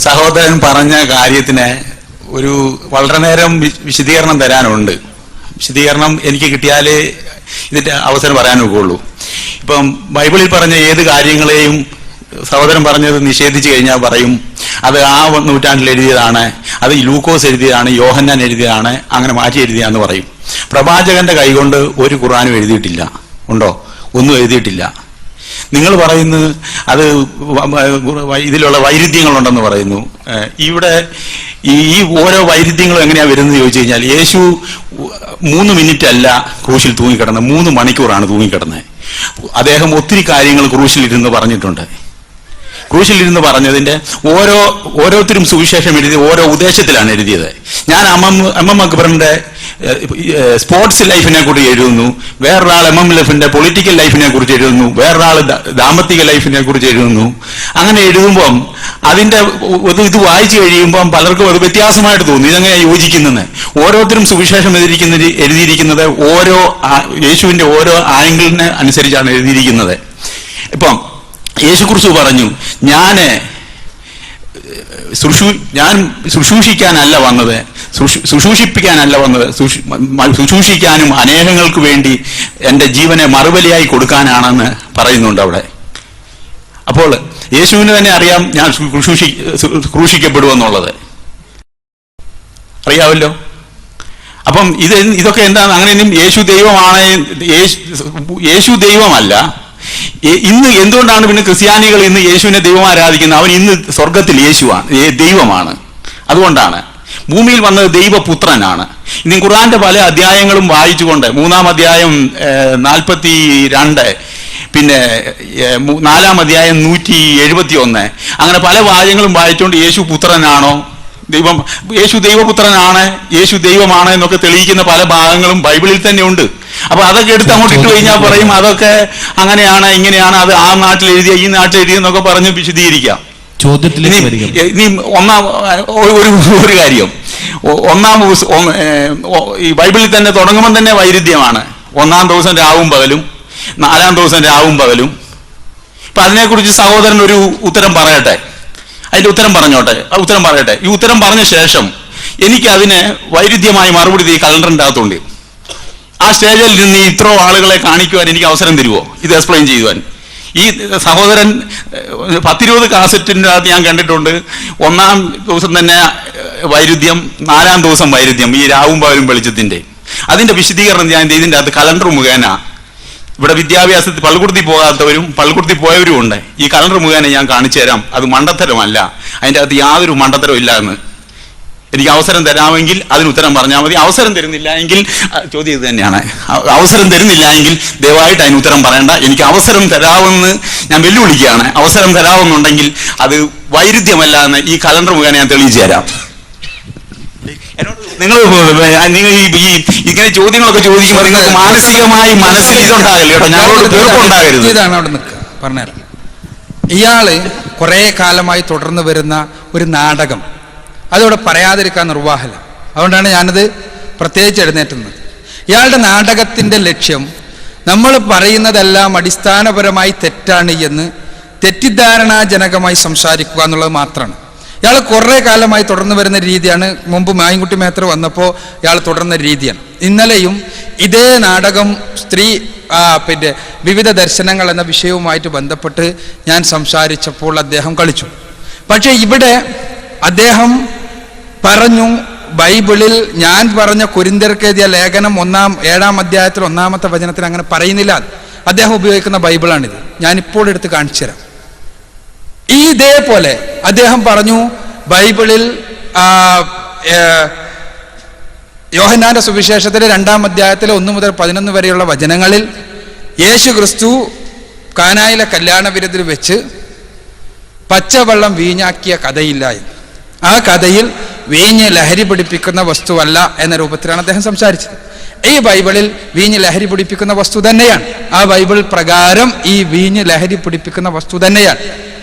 സഹോദരൻ പറഞ്ഞ കാര്യത്തിന് ഒരു വളരെ നേരം വിശദീകരണം തരാനുണ്ട്. വിശദീകരണം എനിക്ക് കിട്ടിയാലേ ഇതിന്റെ അവസരം പറയാനൊക്കെയുള്ളൂ. ഇപ്പം ബൈബിളിൽ പറഞ്ഞ ഏത് കാര്യങ്ങളെയും സഹോദരൻ പറഞ്ഞത് നിഷേധിച്ചു കഴിഞ്ഞാൽ പറയും അത് ആ നൂറ്റാണ്ടിൽ എഴുതിയതാണ്, അത് ലൂക്കോസ് എഴുതിയതാണ്, യോഹന്നാൻ എഴുതിയതാണ്, അങ്ങനെ മാറ്റി എഴുതിയാന്ന് പറയും. പ്രവാചകന്റെ കൈകൊണ്ട് ഒരു ഖുർആനും എഴുതിയിട്ടില്ല. ഉണ്ടോ? ഒന്നും എഴുതിയിട്ടില്ല. നിങ്ങൾ പറയുന്നത് അത് ഇതിലുള്ള വൈരുദ്ധ്യങ്ങളുണ്ടെന്ന് പറയുന്നു. ഇവിടെ ഈ ഓരോ വൈരുദ്ധ്യങ്ങളും എങ്ങനെയാ വരുന്നത് ചോദിച്ചു കഴിഞ്ഞാൽ, യേശു 3 മിനിറ്റ് അല്ല ക്രൂശിൽ തൂങ്ങിക്കിടന്നത്, 3 മണിക്കൂറാണ് തൂങ്ങിക്കിടന്നത്. അദ്ദേഹം ഒത്തിരി കാര്യങ്ങൾ ക്രൂശിലിരുന്ന് പറഞ്ഞിട്ടുണ്ട്. ക്രൂശിലിരുന്ന് പറഞ്ഞതിന്റെ ഓരോരുത്തരും സുവിശേഷം എഴുതി ഓരോ ഉദ്ദേശത്തിലാണ് എഴുതിയത്. ഞാൻ എം അക്ബറിന്റെ സ്പോർട്സ് ലൈഫിനെ കുറിച്ച് എഴുതുന്നു, വേറൊരാൾ MMLF-ന്റെ പൊളിറ്റിക്കൽ ലൈഫിനെ കുറിച്ച് എഴുതുന്നു, വേറൊരാൾ ദാമ്പത്തിക ലൈഫിനെ കുറിച്ച് എഴുതുന്നു. അങ്ങനെ എഴുതുമ്പം അതിന്റെ ഇത് വായിച്ചു കഴിയുമ്പം പലർക്കും അത് വ്യത്യാസമായിട്ട് തോന്നുന്നു. ഇതെങ്ങനെ യോജിക്കുന്നത്? ഓരോരുത്തരും സുവിശേഷം എഴുതിയിരിക്കുന്നത് ഓരോ യേശുവിന്റെ ഓരോ ആംഗിളിനെ അനുസരിച്ചാണ് എഴുതിയിരിക്കുന്നത്. ഇപ്പം യേശുക്രിസ്തു പറഞ്ഞു, ഞാൻ ശുശ്രൂഷിക്കാനല്ല വന്നത്, ശുശ്രൂഷിപ്പിക്കാനല്ല വന്നത്, ശുശ്രൂഷിക്കാനും അനേകങ്ങൾക്ക് വേണ്ടി എൻ്റെ ജീവനെ മറുബലിയായി കൊടുക്കാനാണെന്ന് പറയുന്നുണ്ട് അവിടെ. അപ്പോൾ യേശുവിന് തന്നെ അറിയാം ഞാൻ ക്രൂശിക്കപ്പെടുമെന്നുള്ളത് അറിയാമല്ലോ. അപ്പം ഇതൊക്കെ എന്താണ്? അങ്ങനെയൊന്നും യേശു ദൈവമല്ല. ഇന്ന് എന്തുകൊണ്ടാണ് പിന്നെ ക്രിസ്ത്യാനികൾ ഇന്ന് യേശുവിനെ ദൈവം ആരാധിക്കുന്നത്? അവൻ ഇന്ന് സ്വർഗത്തിൽ ദൈവമാണ്. അതുകൊണ്ടാണ് ഭൂമിയിൽ വന്നത് ദൈവപുത്രനാണ്. ഇനി ഖുർആന്റെ പല അധ്യായങ്ങളും വായിച്ചുകൊണ്ട് 3-ാം അധ്യായം 42, പിന്നെ 4-ാം അധ്യായം 171, അങ്ങനെ പല വാചകങ്ങളും വായിച്ചുകൊണ്ട് യേശു പുത്രനാണോ, യേശു ദൈവപുത്രനാണ്, യേശു ദൈവമാണ് എന്നൊക്കെ തെളിയിക്കുന്ന പല ഭാഗങ്ങളും ബൈബിളിൽ തന്നെ ഉണ്ട്. അപ്പൊ അതൊക്കെ എടുത്ത് അങ്ങോട്ട് ഇട്ട് കഴിഞ്ഞാൽ പറയും അതൊക്കെ അങ്ങനെയാണ്, ഇങ്ങനെയാണ്, അത് ആ നാട്ടിൽ എഴുതിയ ഈ നാട്ടിൽ എഴുതിയെന്നൊക്കെ പറഞ്ഞ് വിശദീകരിക്കാം. ഇനി ഒരു കാര്യം, ഈ ബൈബിളിൽ തന്നെ തുടങ്ങുമ്പോൾ തന്നെ വൈരുദ്ധ്യമാണ്. 1-ാം ദിവസം രാവും പകലും, 4-ാം ദിവസം രാവും പകലും. ഇപ്പൊ അതിനെക്കുറിച്ച് സഹോദരൻ ഒരു ഉത്തരം പറയട്ടെ, അതിന്റെ ഉത്തരം പറയട്ടെ. ഈ ഉത്തരം പറഞ്ഞ ശേഷം എനിക്ക് അതിന് വൈരുദ്ധ്യമായി മറുപടി ഈ കലണ്ടറിൻ്റെ അകത്തുണ്ട്. ആ സ്റ്റേജിൽ നിന്ന് ഇത്രോ ആളുകളെ കാണിക്കുവാൻ എനിക്ക് അവസരം തരുമോ ഇത് എക്സ്പ്ലെയിൻ ചെയ്യുവാൻ? ഈ സഹോദരൻ 10-20 കാസറ്റിൻ്റെ അകത്ത് ഞാൻ കണ്ടിട്ടുണ്ട്. 1-ാം ദിവസം തന്നെ വൈരുദ്ധ്യം, 4-ാം ദിവസം വൈരുദ്ധ്യം, ഈ രാവും പകലും വെളിച്ചത്തിന്റെ. അതിന്റെ വിശദീകരണം ഞാൻ ഇതിൻ്റെ അകത്ത് കലണ്ടർ മുഖേന, ഇവിടെ വിദ്യാഭ്യാസത്തിൽ പള്ളിക്കൂടത്തി പോകാത്തവരും പള്ളിക്കൂടത്തി പോയവരും ഉണ്ട്, ഈ കലണ്ടർ മുഖേന ഞാൻ കാണിച്ചു തരാം. അത് മണ്ടത്തരമല്ല, അതിൻ്റെ അകത്ത് യാതൊരു മണ്ടത്തരവും ഇല്ല എന്ന്. എനിക്ക് അവസരം തരാമെങ്കിൽ അതിന് ഉത്തരം പറഞ്ഞാൽ മതി. അവസരം തരുന്നില്ല എങ്കിൽ ചോദ്യം ഇത് തന്നെയാണ്. അവസരം തരുന്നില്ല എങ്കിൽ ദയവായിട്ട് അതിന് ഉത്തരം പറയണ്ട. എനിക്ക് അവസരം തരാമെന്ന് ഞാൻ വെല്ലുവിളിക്കുകയാണ്. അവസരം തരാമെന്നുണ്ടെങ്കിൽ അത് വൈരുദ്ധ്യമല്ല എന്ന് ഈ കലണ്ടർ മുഖേന ഞാൻ തെളിയിച്ചു തരാം. നിങ്ങൾ ഈ ഇങ്ങനെ ചോദ്യങ്ങളൊക്കെ ചോദിക്കുമ്പോൾ നിങ്ങൾക്ക് മാനസികമായി മനസ്സിൽ ഇതുണ്ടാകില്ല കേട്ടോ, ഞങ്ങളോട് തീർപ്പുണ്ടാകരുത്. ഇതാണ് അവിടെ നിൽക്കുക. പറഞ്ഞുതരാം. ഇയാള് കുറെ കാലമായി തുടർന്ന് വരുന്ന ഒരു നാടകം, അതവിടെ പറയാതിരിക്കാൻ നിർവാഹമില്ല. അതുകൊണ്ടാണ് ഞാനത് പ്രത്യേകിച്ച് എഴുന്നേറ്റുന്നത്. ഇയാളുടെ നാടകത്തിൻ്റെ ലക്ഷ്യം നമ്മൾ പറയുന്നതെല്ലാം അടിസ്ഥാനപരമായി തെറ്റാണ് എന്ന് തെറ്റിദ്ധാരണാജനകമായി സംസാരിക്കുക എന്നുള്ളത് മാത്രമാണ്. ഇയാൾ കുറേ കാലമായി തുടർന്ന് വരുന്ന രീതിയാണ്. മുമ്പ് മായൻകുട്ടി മേത്തർ വന്നപ്പോൾ ഇയാൾ തുടർന്ന രീതിയാണ്. ഇന്നലെയും ഇതേ നാടകം സ്ത്രീ പിന്നെ വിവിധ ദർശനങ്ങൾ എന്ന വിഷയവുമായിട്ട് ബന്ധപ്പെട്ട് ഞാൻ സംസാരിച്ചപ്പോൾ അദ്ദേഹം കളിച്ചു. പക്ഷേ ഇവിടെ അദ്ദേഹം പറഞ്ഞു, ബൈബിളിൽ ഞാൻ പറഞ്ഞ കൊരിന്ത്യർക്കെഴുതിയ ലേഖനം 7-ാം അധ്യായത്തിൽ 1-ാമത്തെ വചനത്തിൽ അങ്ങനെ പറയുന്നില്ല. അദ്ദേഹം ഉപയോഗിക്കുന്ന ബൈബിളാണിത്. ഞാനിപ്പോൾ എടുത്ത് കാണിച്ചു തരാം. ഇതേപോലെ അദ്ദേഹം പറഞ്ഞു, ബൈബിളിൽ യോഹന്നാന്റെ സുവിശേഷത്തിലെ 2-ാം അധ്യായത്തിലെ 1 മുതൽ 11 വരെയുള്ള വചനങ്ങളിൽ യേശു ക്രിസ്തു കാനായിലെ കല്യാണ വിരുന്നിൽ വെച്ച് പച്ചവെള്ളം വീഞ്ഞാക്കിയ കഥയില്ല എന്ന്. ആ കഥയിൽ വീഞ്ഞ് ലഹരി പിടിപ്പിക്കുന്ന വസ്തുവല്ല എന്ന രൂപത്തിലാണ് അദ്ദേഹം സംസാരിച്ചത്. ഈ ബൈബിളിൽ വീഞ്ഞ് ലഹരി പിടിപ്പിക്കുന്ന വസ്തു തന്നെയാണ്. ആ ബൈബിൾ പ്രകാരം ഈ വീഞ്ഞ് ലഹരി പിടിപ്പിക്കുന്ന വസ്തു തന്നെയാണ്.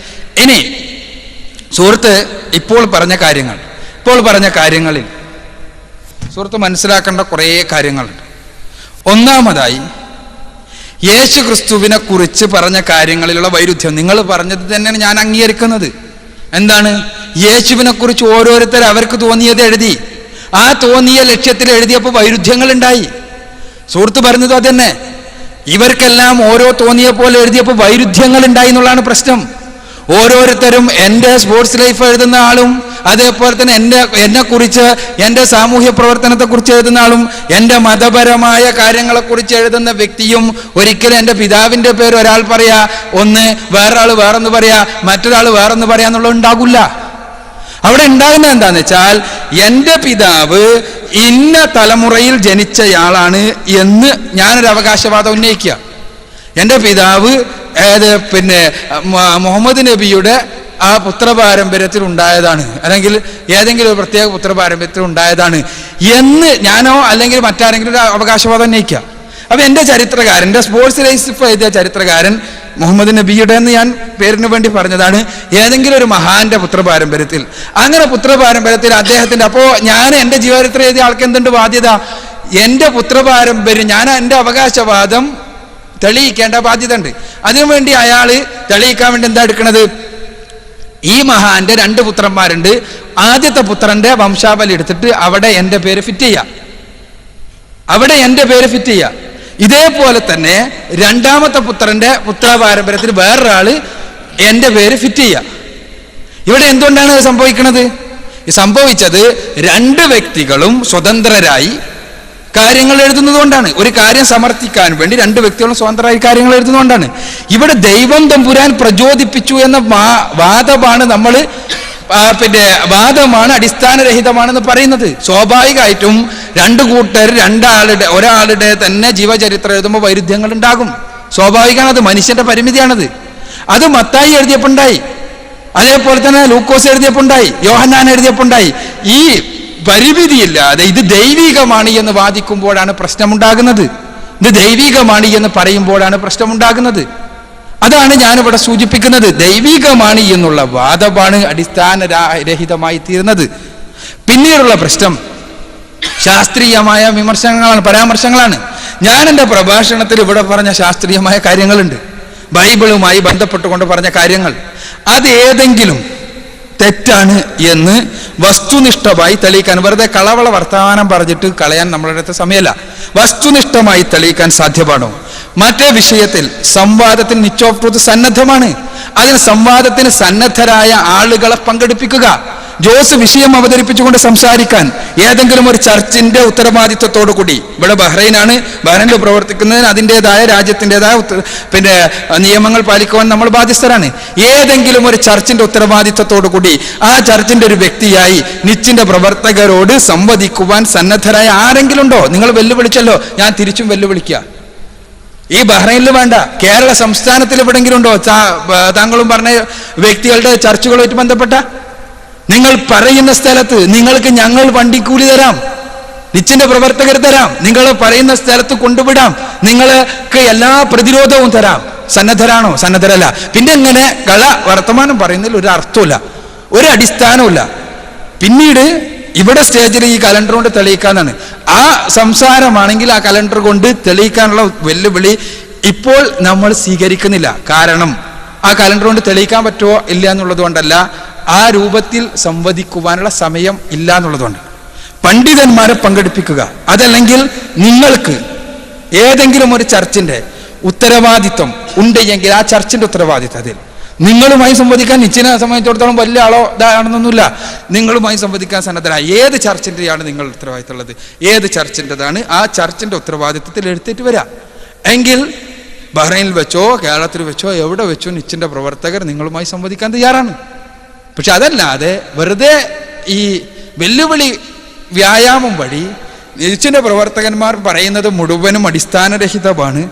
ഇനി സുഹൃത്ത് ഇപ്പോൾ പറഞ്ഞ കാര്യങ്ങളിൽ സുഹൃത്ത് മനസ്സിലാക്കേണ്ട കുറേ കാര്യങ്ങളുണ്ട്. ഒന്നാമതായി, യേശു ക്രിസ്തുവിനെ കുറിച്ച് പറഞ്ഞ കാര്യങ്ങളിലുള്ള വൈരുദ്ധ്യം നിങ്ങൾ പറഞ്ഞത് തന്നെയാണ് ഞാൻ അംഗീകരിക്കുന്നത്. എന്താണ്? യേശുവിനെ കുറിച്ച് ഓരോരുത്തർ അവർക്ക് തോന്നിയത് എഴുതി. ആ തോന്നിയ ലക്ഷ്യത്തിൽ എഴുതിയപ്പോൾ വൈരുദ്ധ്യങ്ങൾ ഉണ്ടായി. സുഹൃത്ത് പറഞ്ഞത് അതന്നെ, ഇവർക്കെല്ലാം ഓരോ തോന്നിയ പോലെ എഴുതിയപ്പോൾ വൈരുദ്ധ്യങ്ങൾ ഉണ്ടായി എന്നുള്ളതാണ് പ്രശ്നം. ഓരോരുത്തരും എൻ്റെ സ്പോർട്സ് ലൈഫ് എഴുതുന്ന ആളും, അതേപോലെ തന്നെ എന്നെക്കുറിച്ച്, എൻ്റെ സാമൂഹ്യ പ്രവർത്തനത്തെക്കുറിച്ച് എഴുതുന്ന ആളും, എൻ്റെ മതപരമായ കാര്യങ്ങളെക്കുറിച്ച് എഴുതുന്ന വ്യക്തിയും ഒരിക്കലും എൻ്റെ പിതാവിൻ്റെ പേര് ഒരാൾ പറയാ, ഒന്ന് വേറൊരാൾ വേറൊന്ന് പറയാ, മറ്റൊരാൾ വേറൊന്ന് പറയാന്നുള്ളത് ഉണ്ടാകില്ല. അവിടെ ഉണ്ടാകുന്നത് എന്താന്ന് വെച്ചാൽ, എൻ്റെ പിതാവ് ഇന്ന തലമുറയിൽ ജനിച്ചയാളാണ് എന്ന് ഞാനൊരു അവകാശവാദം ഉന്നയിക്കുക. എൻ്റെ പിതാവ് മുഹമ്മദ് നബിയുടെ ആ പുത്രപാരമ്പര്യത്തിൽ ഉണ്ടായതാണ്, അല്ലെങ്കിൽ ഏതെങ്കിലും ഒരു പ്രത്യേക പുത്രപാരമ്പര്യത്തിൽ ഉണ്ടായതാണ് എന്ന് ഞാനോ അല്ലെങ്കിൽ മറ്റാരെങ്കിലും ഒരു അവകാശവാദം ഉന്നയിക്കുക. അപ്പൊ എൻ്റെ ചരിത്രകാരൻ, എൻ്റെ സ്പോർട്സ് ലൈഫ് എഴുതിയ ചരിത്രകാരൻ മുഹമ്മദ് നബിയുടെ എന്ന് ഞാൻ പേരിന് വേണ്ടി പറഞ്ഞതാണ്, ഏതെങ്കിലും ഒരു മഹാന്റെ പുത്രപാരമ്പര്യത്തിൽ. അങ്ങനെ പുത്രപാരമ്പര്യത്തിൽ അദ്ദേഹത്തിന്റെ, അപ്പോ ഞാൻ എൻ്റെ ജീവചരിത്രം എഴുതിയ ആൾക്ക് എന്തുണ്ട് ബാധ്യത? എൻ്റെ പുത്രപാരമ്പര്യം, ഞാൻ എൻ്റെ അവകാശവാദം തെളിയിക്കേണ്ട ബാധ്യത ഉണ്ട്. അതിനുവേണ്ടി അയാള് തെളിയിക്കാൻ വേണ്ടി എന്താ എടുക്കണത്? ഈ മഹാന്റെ 2 പുത്രന്മാരുണ്ട്, ആദ്യത്തെ പുത്രന്റെ വംശാവലി എടുത്തിട്ട് അവിടെ എൻ്റെ പേര് ഫിറ്റ് ചെയ്യുക. ഇതേപോലെ തന്നെ രണ്ടാമത്തെ പുത്രന്റെ പുത്രപാരമ്പര്യത്തിൽ വേറൊരാള് എൻ്റെ പേര് ഫിറ്റ് ചെയ്യുക. ഇവിടെ എന്തുകൊണ്ടാണ് സംഭവിക്കുന്നത്? സംഭവിച്ചത് 2 വ്യക്തികളും സ്വതന്ത്രരായി കാര്യങ്ങൾ എഴുതുന്നത് കൊണ്ടാണ്. ഒരു കാര്യം സമർത്ഥിക്കാൻ വേണ്ടി 2 വ്യക്തികളും സ്വതന്ത്രമായി കാര്യങ്ങൾ എഴുതുന്നതുകൊണ്ടാണ്. ഇവിടെ ദൈവം തമ്പുരാൻ പ്രചോദിപ്പിച്ചു എന്ന വാദമാണ് നമ്മൾ വാദമാണ് അടിസ്ഥാനരഹിതമാണെന്ന് പറയുന്നത്. സ്വാഭാവികമായിട്ടും 2 കൂട്ടർ ഒരാളുടെ തന്നെ ജീവചരിത്രം എഴുതുമ്പോൾ വൈരുദ്ധ്യങ്ങൾ ഉണ്ടാകും. സ്വാഭാവികമാണ്, അത് മനുഷ്യന്റെ പരിമിതിയാണത്. അത് മത്തായി എഴുതിയപ്പോണ്ടായി, അതേപോലെ തന്നെ ലൂക്കോസ് എഴുതിയപ്പോണ്ടായി, യോഹന്നാൻ എഴുതിയപ്പോണ്ടായി. ഈ പരിമിതിയില്ലാതെ ഇത് ദൈവികമാണ് എന്ന് വാദിക്കുമ്പോഴാണ് പ്രശ്നമുണ്ടാകുന്നത്. ഇത് ദൈവികമാണ് എന്ന് പറയുമ്പോഴാണ് പ്രശ്നമുണ്ടാകുന്നത്. അതാണ് ഞാനിവിടെ സൂചിപ്പിക്കുന്നത്. ദൈവികമാണ് എന്നുള്ള വാദമാണ് അടിസ്ഥാനരഹിതമായി തീരുന്നത്. പിന്നീടുള്ള പ്രശ്നം ശാസ്ത്രീയമായ പരാമർശങ്ങളാണ്. ഞാൻ എൻ്റെ പ്രഭാഷണത്തിൽ ഇവിടെ പറഞ്ഞ ശാസ്ത്രീയമായ കാര്യങ്ങളുണ്ട്, ബൈബിളുമായി ബന്ധപ്പെട്ടുകൊണ്ട് പറഞ്ഞ കാര്യങ്ങൾ. അതേതെങ്കിലും തെറ്റാണ് എന്ന് വസ്തുനിഷ്ഠമായി തെളിയിക്കാൻ, വെറുതെ കളവള വർത്തമാനം പറഞ്ഞിട്ട് കളയാൻ നമ്മളുടെ അടുത്ത് സമയമല്ല, വസ്തുനിഷ്ഠമായി തെളിയിക്കാൻ സാധ്യമാണോ? മറ്റേ വിഷയത്തിൽ സംവാദത്തിന് നിച്ച് ഓഫ് ട്രൂത്ത് സന്നദ്ധമാണ്. അതിൽ സംവാദത്തിന് സന്നദ്ധരായ ആളുകളെ പങ്കെടുപ്പിക്കുക. ജോസ് വിഷയം അവതരിപ്പിച്ചുകൊണ്ട് സംസാരിക്കാൻ ഏതെങ്കിലും ഒരു ചർച്ചിന്റെ ഉത്തരവാദിത്വത്തോടു കൂടി, ഇവിടെ ബഹ്റൈനിൽ പ്രവർത്തിക്കുന്നതിന് അതിൻ്റെതായ രാജ്യത്തിൻ്റെതായ നിയമങ്ങൾ പാലിക്കുവാൻ നമ്മൾ ബാധ്യസ്ഥരാണ്. ഏതെങ്കിലും ഒരു ചർച്ചിന്റെ ഉത്തരവാദിത്വത്തോടു കൂടി ആ ചർച്ചിന്റെ ഒരു വ്യക്തിയായി നിച്ചിന്റെ പ്രവർത്തകരോട് സംവദിക്കുവാൻ സന്നദ്ധരായ ആരെങ്കിലും ഉണ്ടോ? നിങ്ങൾ വെല്ലുവിളിച്ചല്ലോ, ഞാൻ തിരിച്ചും വെല്ലുവിളിക്കുക. ഈ ബഹ്റൈനിൽ വേണ്ട, കേരള സംസ്ഥാനത്തിൽ എവിടെയെങ്കിലും ഉണ്ടോ താങ്കളും പറഞ്ഞ വ്യക്തികളുടെ ചർച്ചകളുമായിട്ട് ബന്ധപ്പെട്ട? നിങ്ങൾ പറയുന്ന സ്ഥലത്ത് നിങ്ങൾക്ക് ഞങ്ങൾ വണ്ടിക്കൂലി തരാം, നിച്ചിന്റെ പ്രവർത്തകർ തരാം, നിങ്ങൾ പറയുന്ന സ്ഥലത്ത് കൊണ്ടുവിടാം, നിങ്ങൾക്ക് എല്ലാ പ്രതിരോധവും തരാം. സന്നദ്ധരാണോ? സന്നദ്ധരല്ല. പിന്നെ എങ്ങനെ വർത്തമാനം പറയുന്നതിൽ ഒരു അർത്ഥമില്ല, ഒരു അടിസ്ഥാനമില്ല. പിന്നീട് ഇവിടെ സ്റ്റേജിൽ ഈ കലണ്ടർ കൊണ്ട് തെളിയിക്കാന്നാണ്. ആ സംസാരമാണെങ്കിൽ ആ കലണ്ടർ കൊണ്ട് തെളിയിക്കാനുള്ള വെല്ലുവിളി ഇപ്പോൾ നമ്മൾ സ്വീകരിക്കുന്നില്ല. കാരണം ആ കലണ്ടർ കൊണ്ട് തെളിയിക്കാൻ പറ്റുമോ ഇല്ല എന്നുള്ളത് കൊണ്ടല്ല, ആ രൂപത്തിൽ സംവദിക്കുവാനുള്ള സമയം ഇല്ല എന്നുള്ളതുകൊണ്ട് പണ്ഡിതന്മാരെ പങ്കെടുപ്പിക്കുക. അതല്ലെങ്കിൽ നിങ്ങൾക്ക് ഏതെങ്കിലും ഒരു ചർച്ചിന്റെ ഉത്തരവാദിത്വം ഉണ്ടെങ്കിൽ ആ ചർച്ചിന്റെ ഉത്തരവാദിത്വം അതിൽ നിങ്ങളുമായി സംവദിക്കാൻ, നിശ്ചിനെ സംബന്ധിച്ചിടത്തോളം വലിയ ആളോ ഇതാണെന്നൊന്നുമില്ല, നിങ്ങളുമായി സംവദിക്കാൻ സന്നദ്ധരായ ഏത് ചർച്ചിൻ്റെയാണ് നിങ്ങൾ ഉത്തരവാദിത്തമുള്ളത്, ഏത് ചർച്ചിൻ്റെതാണ്, ആ ചർച്ചിന്റെ ഉത്തരവാദിത്വത്തിൽ എടുത്തിട്ട് വരാം. എങ്കിൽ ബഹ്റൈനിൽ വെച്ചോ കേരളത്തിൽ വെച്ചോ എവിടെ വെച്ചോ നിശ്ചിന്റെ പ്രവർത്തകർ നിങ്ങളുമായി സംവദിക്കാൻ തയ്യാറാണ്. പക്ഷെ അതല്ലാതെ വെറുതെ ഈ വെല്ലുവിളി വ്യായാമം വഴി നിശ്ചിന്റെ പ്രവർത്തകന്മാർ പറയുന്നത് മുഴുവനും അടിസ്ഥാനരഹിതമാണ്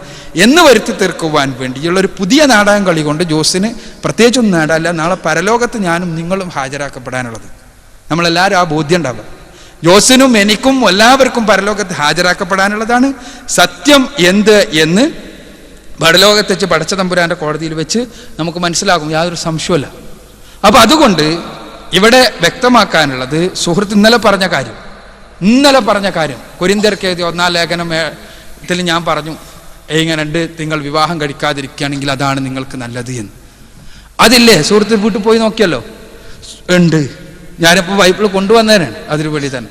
എന്ന് വരുത്തി തീർക്കുവാൻ വേണ്ടിയുള്ള ഒരു പുതിയ നാടകം കളി കൊണ്ട് ജോസിന് പ്രത്യേകിച്ചൊന്നും നേടാല്ല. നാളെ പരലോകത്ത് ഞാനും നിങ്ങളും ഹാജരാക്കപ്പെടാനുള്ളത്, നമ്മളെല്ലാവരും ആ ബോധ്യം ഉണ്ടാവുക. ജോസിനും എനിക്കും എല്ലാവർക്കും പരലോകത്ത് ഹാജരാക്കപ്പെടാനുള്ളതാണ്. സത്യം എന്ത് എന്ന് പരലോകത്ത് വെച്ച് പടച്ച തമ്പുരാന്റെ കോടതിയിൽ വെച്ച് നമുക്ക് മനസ്സിലാകും, യാതൊരു സംശയമല്ല. അപ്പൊ അതുകൊണ്ട് ഇവിടെ വ്യക്തമാക്കാനുള്ളത്, സുഹൃത്ത് ഇന്നലെ പറഞ്ഞ കാര്യം കൊരിന്ത്യർക്ക് എഴുതിയ 1-ാം ലേഖനത്തിൽ ഞാൻ പറഞ്ഞു, ഇങ്ങനെ നിങ്ങൾ വിവാഹം കഴിക്കാതിരിക്കുകയാണെങ്കിൽ അതാണ് നിങ്ങൾക്ക് നല്ലത് എന്ന്. അതില്ലേ സുഹൃത്ത് വീട്ടിൽ പോയി നോക്കിയല്ലോ. ഉണ്ട്. ഞാനിപ്പോൾ ബൈബിൾ കൊണ്ടുവന്നേരാണ് അതിരുപടി തന്നെ.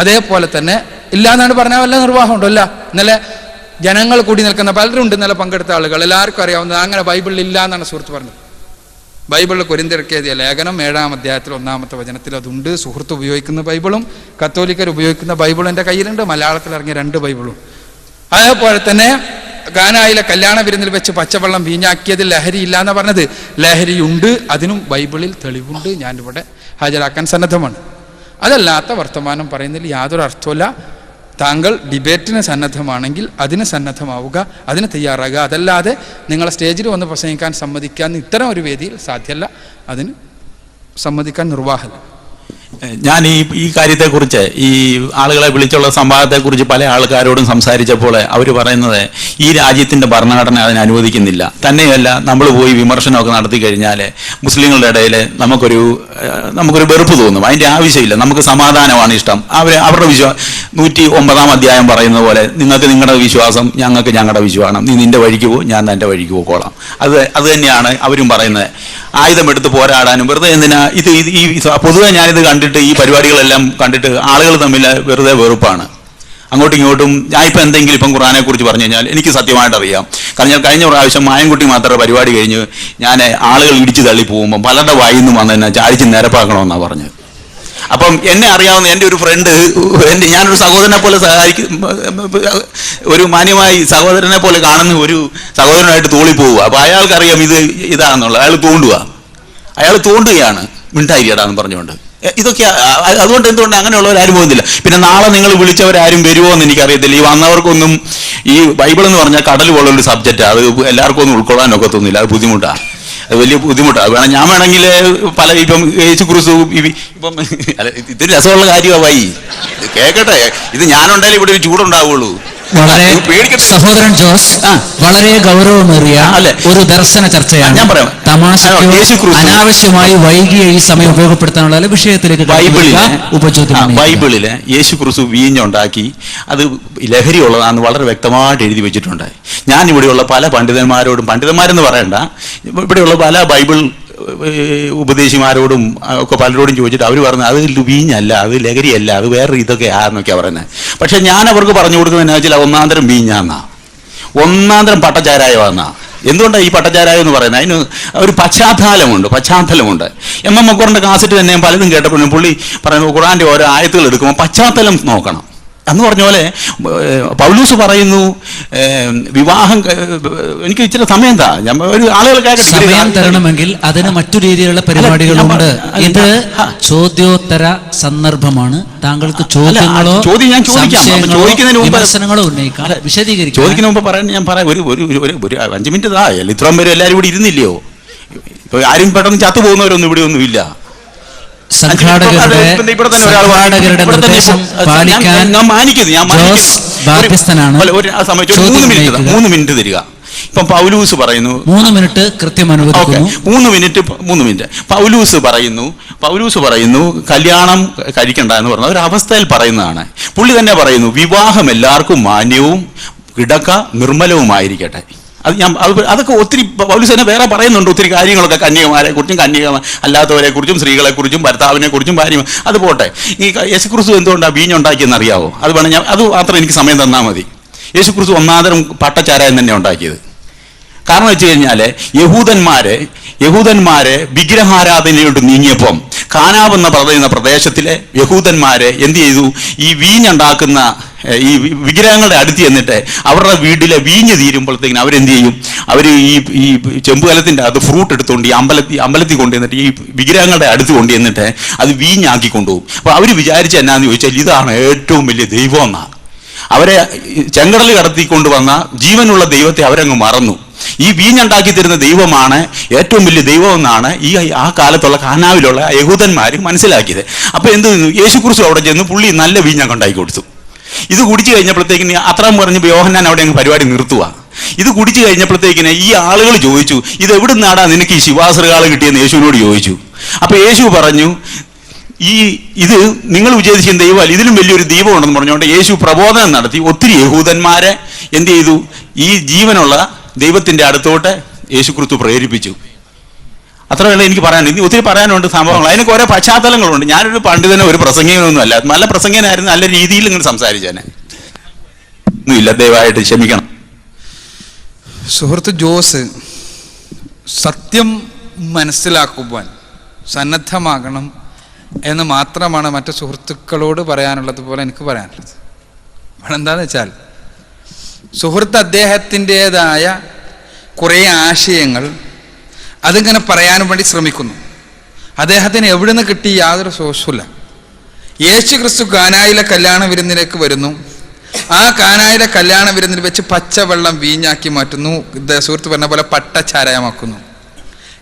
അതേപോലെ തന്നെ ഇല്ല എന്നാണ് പറഞ്ഞാൽ വല്ല നിർവാഹമുണ്ടോ? ഇല്ല. ഇന്നലെ ജനങ്ങൾ കൂടി നിൽക്കുന്ന പലരും ഉണ്ട്, ഇന്നലെ പങ്കെടുത്ത ആളുകൾ, എല്ലാവർക്കും അറിയാവുന്നത്. അങ്ങനെ ബൈബിളിൽ ഇല്ല എന്നാണ് സുഹൃത്ത് പറഞ്ഞത്. ബൈബിളിൽ കൊരിന്ത്യർക്കെഴുതിയ ലേഖനം 7-ാം അധ്യായത്തിൽ 1-ാമത്തെ വചനത്തിൽ അതുണ്ട്. സുഹൃത്ത് ഉപയോഗിക്കുന്ന ബൈബിളും കത്തോലിക്കർ ഉപയോഗിക്കുന്ന ബൈബിളും എൻ്റെ കയ്യിലുണ്ട്. മലയാളത്തിൽ ഇറങ്ങിയ 2 ബൈബിളും. അതേപോലെ തന്നെ ഗാനായിലെ കല്യാണ വിരുന്നിൽ വെച്ച് പച്ചവെള്ളം വീഞ്ഞാക്കിയതിൽ ലഹരി ഇല്ല എന്നാണ് പറഞ്ഞത്. ലഹരിയുണ്ട്, അതിനും ബൈബിളിൽ തെളിവുണ്ട്. ഞാനിവിടെ ഹാജരാക്കാൻ സന്നദ്ധമാണ്. അതല്ലാത്ത വർത്തമാനം പറയുന്നതിൽ യാതൊരു അർത്ഥമില്ല. താങ്കൾ ഡിബേറ്റിന് സന്നദ്ധമാണെങ്കിൽ അതിന് സന്നദ്ധമാവുക, അതിന് തയ്യാറാകുക. അതല്ലാതെ നിങ്ങളെ സ്റ്റേജിൽ വന്ന് പ്രസംഗിക്കാൻ സമ്മതിക്കാൻ ഇത്തരം ഒരു വേദിയിൽ സാധ്യമല്ല, അതിന് സമ്മതിക്കാൻ നിർവാഹമല്ല. ഞാൻ ഈ കാര്യത്തെക്കുറിച്ച്, ഈ ആളുകളെ വിളിച്ചുള്ള സംവാദത്തെക്കുറിച്ച് പല ആൾക്കാരോടും സംസാരിച്ചപ്പോൾ അവർ പറയുന്നത് ഈ രാജ്യത്തിൻ്റെ ഭരണഘടന അതിന് അനുവദിക്കുന്നില്ല. തന്നെയല്ല, നമ്മൾ പോയി വിമർശനമൊക്കെ നടത്തി കഴിഞ്ഞാൽ മുസ്ലിങ്ങളുടെ ഇടയിൽ നമുക്കൊരു വെറുപ്പ് തോന്നും. അതിൻ്റെ ആവശ്യമില്ല. നമുക്ക് സമാധാനമാണ് ഇഷ്ടം. അവരുടെ 109-ാം അധ്യായം പറയുന്നത് പോലെ നിങ്ങൾക്ക് നിങ്ങളുടെ വിശ്വാസം, ഞങ്ങൾക്ക് ഞങ്ങളുടെ വിശ്വാസം. നീ നിൻ്റെ വഴിക്ക് പോ, ഞാൻ എൻ്റെ വഴിക്ക് പോയിക്കോളാം. അത് തന്നെയാണ് അവരും പറയുന്നത്. ആയുധമെടുത്ത് പോരാടാനും വെറുതെ എന്തിനാ ഈ പൊതുവെ ഞാനിത് കണ്ടിട്ട്, ഈ പരിപാടികളെല്ലാം കണ്ടിട്ട് ആളുകൾ തമ്മിൽ വെറുതെ വെറുപ്പാണ് അങ്ങോട്ടും ഇങ്ങോട്ടും. ഞാനിപ്പോൾ എന്തെങ്കിലും ഇപ്പം ഖുർആനെ കുറിച്ച് പറഞ്ഞു കഴിഞ്ഞാൽ എനിക്ക് സത്യമായിട്ട് അറിയാം. കാരണം ഞാൻ കഴിഞ്ഞ പ്രാവശ്യം മായൻകുട്ടി മാത്രമേ പരിപാടി കഴിഞ്ഞ് ഞാൻ ആളുകൾ ഇടിച്ചു തള്ളി പോകുമ്പോൾ പലരുടെ വായിൽ നിന്നും വന്ന് എന്നെ ചാടിച്ച് നിരപ്പാക്കണമെന്നാണ് പറഞ്ഞത്. അപ്പം എന്നെ അറിയാവുന്ന എൻ്റെ ഒരു ഫ്രണ്ട്, ഞാനൊരു സഹോദരനെ പോലെ ഒരു മാന്യമായി സഹോദരനെ പോലെ കാണുന്ന ഒരു സഹോദരനായിട്ട് തോളി പോവുക. അപ്പോൾ അയാൾക്കറിയാം ഇതാണെന്നുള്ളത്. അയാൾ തോണ്ടുകയാണ് മിണ്ടായിരിക്കടാന്ന് പറഞ്ഞുകൊണ്ട്. ഇതൊക്കെ അതുകൊണ്ട് എന്തുകൊണ്ട് അങ്ങനെയുള്ളവരാരും പോകുന്നില്ല. പിന്നെ നാളെ നിങ്ങൾ വിളിച്ചവരാരും വരുമോ എന്ന് എനിക്കറിയത്തില്ല. ഈ വന്നവർക്കൊന്നും ഈ ബൈബിൾ എന്ന് പറഞ്ഞാൽ കടൽ പോലുള്ളൊരു സബ്ജക്റ്റാണ്. അത് എല്ലാവർക്കും ഒന്നും ഉൾക്കൊള്ളാനൊക്കെ തോന്നില്ല. അത് ബുദ്ധിമുട്ടാണ്, അത് വലിയ ബുദ്ധിമുട്ടാണ്. ഞാൻ വേണമെങ്കിൽ ഇപ്പം യേശു ക്രിസ്തു ഇപ്പം ഇതൊരു രസമുള്ള കാര്യമായി കേൾക്കട്ടെ. ഇത് ഞാനുണ്ടായാലും ഇവിടെ ഒരു ചൂടുണ്ടാവുള്ളൂ. വളരെ സഹോദരൻ ജോസ്, വളരെ ഗൗരവമേറിയ ഒരു ദർശന ചർച്ചയാണ്. ഞാൻ പറയാം, അനാവശ്യമായി വൈകിയ ഈ സമയം ഉപയോഗപ്പെടുത്താനുള്ള വിഷയത്തിലേക്ക് ബൈബിളില് യേശു ക്രിസ്തു വീഞ്ഞുണ്ടാക്കി അത് ലഹരി ഉള്ളതാണെന്ന് വളരെ വ്യക്തമായിട്ട് എഴുതി വെച്ചിട്ടുണ്ട്. ഞാൻ ഇവിടെയുള്ള പല പണ്ഡിതന്മാരെന്ന് പറയണ്ട, ഇവിടെയുള്ള പല ബൈബിൾ ഉപദേശിമാരോടും ഒക്കെ പലരോടും ചോദിച്ചിട്ട് അവർ പറഞ്ഞു അത് വീഞ്ഞല്ല, അത് ലഹരിയല്ല, അത് വേറെ ഇതൊക്കെ ആണെന്നൊക്കെയാണ് പറയുന്നത്. പക്ഷെ ഞാൻ അവർക്ക് പറഞ്ഞു കൊടുക്കുന്നതെന്ന് വെച്ചാൽ ഒന്നാന്തരം വീഞ്ഞാന്നാ, ഒന്നാന്തരം പട്ടച്ചാരായമാന്നാ. എന്തുകൊണ്ടാണ് ഈ പട്ടച്ചാരായം എന്ന് പറയുന്നത്? അതിന് ഒരു പശ്ചാത്തലമുണ്ട്. എം മക്ബറിന്റെ കാസറ്റ് തന്നെ ഞാൻ പലതും കേട്ടപ്പോഴും പുള്ളി പറയുന്നത് ഖുർആന്റെ ഓരോ ആയത്തുകൾ എടുക്കുമ്പോൾ പശ്ചാത്തലം നോക്കണം എന്ന് പറഞ്ഞ പോലെ പൗലൂസ് പറയുന്നു വിവാഹം. എനിക്ക് ഇച്ചിരി സമയം താ, ഞാൻ ഒരു ആളുകൾ സമയം തരണമെങ്കിൽ അതിന് മറ്റു രീതിയിലുള്ള പരിപാടികളുണ്ട്. ഇത് ചോദ്യോത്തര സന്ദർഭമാണ്. താങ്കൾക്ക് ചോദ്യങ്ങളോ വിമർശനങ്ങളോ ഉന്നയിക്കാം, വിശദീകരിക്കും. ചോദിക്കുന്ന മുമ്പ് പറയാൻ ഞാൻ പറയാം, ഒരു 5 മിനിറ്റ് തായല്ല. ഇത്രയും പേര് എല്ലാവരും ഇവിടെ ഇരുന്നില്ലയോ? ഇപ്പൊ ആരും പെട്ടെന്ന് ചത്തു പോകുന്നവരൊന്നും ഇവിടെ ഒന്നും ഇല്ല. സംഘാടകരുടെ നിർദ്ദേശം പാലിക്കാൻ ജോസ് ബാധ്യസ്ഥനാണ്. 3 മിനിറ്റ് തരിക. ഇപ്പം പൗലൂസ് പറയുന്നു 3 മിനിറ്റ് കൃത്യം അനുവദിക്കുന്നു. 3 മിനിറ്റ്. പൗലൂസ് പറയുന്നു കല്യാണം കഴിക്കണ്ട എന്ന് പറഞ്ഞ ഒരു അവസ്ഥയിൽ പറയുന്നതാണ്. പുള്ളി തന്നെ പറയുന്നു വിവാഹം എല്ലാവർക്കും മാന്യവും കിടക്ക നിർമ്മലവുമായിരിക്കട്ടെ. അതൊക്കെ ഒത്തിരി പൗലൂസ് തന്നെ വേറെ പറയുന്നുണ്ട്. ഒത്തിരി കാര്യങ്ങളൊക്കെ കന്യകമാരെ കുറിച്ചും അല്ലാത്തവരെ കുറിച്ചും സ്ത്രീകളെ കുറിച്ചും ഭർത്താവിനെ കുറിച്ചും ഭാര്യ. അത് പോട്ടെ, ഈ യേശുക്രിസ്തു എന്തുകൊണ്ടാണ് വീഞ്ഞുണ്ടാക്കിയെന്ന് അറിയാവോ? അത് വേണം അത് മാത്രം എനിക്ക് സമയം തന്നാൽ മതി. യേശുക്രിസ്തു ഒന്നാന്തരം പട്ടച്ചാരായം തന്നെ ഉണ്ടാക്കിയത്. കാരണം വെച്ച് കഴിഞ്ഞാൽ യഹൂദന്മാരെ വിഗ്രഹാരാധനയോട് നീങ്ങിയപ്പം കാനാവെന്ന പറയുന്ന പ്രദേശത്തിലെ യഹൂദന്മാരെ എന്ത് ചെയ്തു? ഈ വീഞ്ഞുണ്ടാക്കുന്ന ഈ വിഗ്രഹങ്ങളുടെ അടുത്ത് ചെന്നിട്ട് അവരുടെ വീട്ടിലെ വീഞ്ഞ് തീരുമ്പോഴത്തേക്കിന് അവരെന്ത് ചെയ്യും? അവർ ഈ ചെമ്പുകലത്തിൻ്റെ അത് ഫ്രൂട്ട് എടുത്തുകൊണ്ട് ഈ അമ്പലത്തിൽ കൊണ്ടുവന്നിട്ട് ഈ വിഗ്രഹങ്ങളുടെ അടുത്ത് കൊണ്ടുവന്നിട്ട് അത് വീഞ്ഞാക്കി കൊണ്ടുപോകും. അപ്പോൾ അവർ വിചാരിച്ച എന്നാന്ന് ചോദിച്ചാൽ ഇതാണ് ഏറ്റവും വലിയ ദൈവം എന്നാണ്. അവരെ ചെങ്കടൽ കടത്തിക്കൊണ്ടുവന്ന ജീവനുള്ള ദൈവത്തെ അവരങ്ങ് മറന്നു. ഈ വീഞ്ഞുണ്ടാക്കി തരുന്ന ദൈവമാണ് ഏറ്റവും വലിയ ദൈവം എന്നാണ് ആ കാലത്തുള്ള കാനാവിലുള്ള യഹൂദന്മാർ മനസ്സിലാക്കിയത്. അപ്പോൾ എന്ത് യേശുക്രിസ്തു അവിടെ ചെന്ന് പുള്ളി നല്ല വീഞ്ഞൊക്കെ ഉണ്ടാക്കി കൊടുത്തു. ഇത് കുടിച്ചു കഴിഞ്ഞപ്പോഴത്തേക്കിന് അത്രയും പറഞ്ഞപ്പോൾ യോഹന്നാൻ അവിടെ അങ്ങ് പരിപാടി നിർത്തുക. ഇത് കുടിച്ചു കഴിഞ്ഞപ്പോഴത്തേക്കിന് ഈ ആളുകൾ ചോദിച്ചു ഇത് എവിടെ നിന്നാടാ നിനക്ക് ഈ ശിവാസൃകാൾ കിട്ടിയെന്ന് യേശുവിനോട് ചോദിച്ചു. അപ്പോൾ യേശു പറഞ്ഞു ഇത് നിങ്ങൾ വിചാരിക്കുന്ന ദൈവമല്ല, ഇതിലും വലിയൊരു ദൈവം ഉണ്ടെന്ന് പറഞ്ഞുകൊണ്ട് യേശു പ്രബോധനം നടത്തി. ഒത്തിരി യഹൂദന്മാരെ എന്ത് ചെയ്തു? ഈ ജീവനുള്ള ദൈവത്തിൻ്റെ അടുത്തോട്ട് യേശുക്രിസ്തു പ്രേരിപ്പിച്ചു. അത്രയുള്ള എനിക്ക് പറയാനുണ്ട്. ഇനി ഒത്തിരി പറയാനുണ്ട് സംഭവങ്ങൾ, അതിനൊക്കെ ഓരോ പശ്ചാത്തലങ്ങളുണ്ട്. ഞാനൊരു പണ്ഡിതനോ ഒരു പ്രസംഗികനൊന്നും അല്ല. നല്ല പ്രസംഗനായിരുന്നു, നല്ല രീതിയിൽ ഇങ്ങനെ സംസാരിച്ചേനെ. ഒന്നുമില്ല, ദയവായിട്ട് ക്ഷമിക്കണം. സുഹൃത്ത് ജോസ് സത്യം മനസ്സിലാക്കുവാൻ സന്നദ്ധമാകണം എന്ന് മാത്രമാണ് മറ്റു സുഹൃത്തുക്കളോട് പറയാനുള്ളത് പോലെ എനിക്ക് പറയാനുള്ളത്. എന്താണെന്ന് വെച്ചാൽ സുഹൃത്ത് അദ്ദേഹത്തിൻ്റെതായ കുറേ ആശയങ്ങൾ അതിങ്ങനെ പറയാനും വേണ്ടി ശ്രമിക്കുന്നു. അദ്ദേഹത്തിന് എവിടെ നിന്ന് കിട്ടി യാതൊരു സോഴ്സുമില്ല. യേശു ക്രിസ്തു കാനായിലെ കല്യാണ വിരുന്നിലേക്ക് വരുന്നു. ആ കാനായിലെ കല്യാണ വിരുന്നിൽ വെച്ച് പച്ചവെള്ളം വീഞ്ഞാക്കി മാറ്റുന്നു. സുഹൃത്ത് പറഞ്ഞ പോലെ പട്ടച്ചാരായമാക്കുന്നു.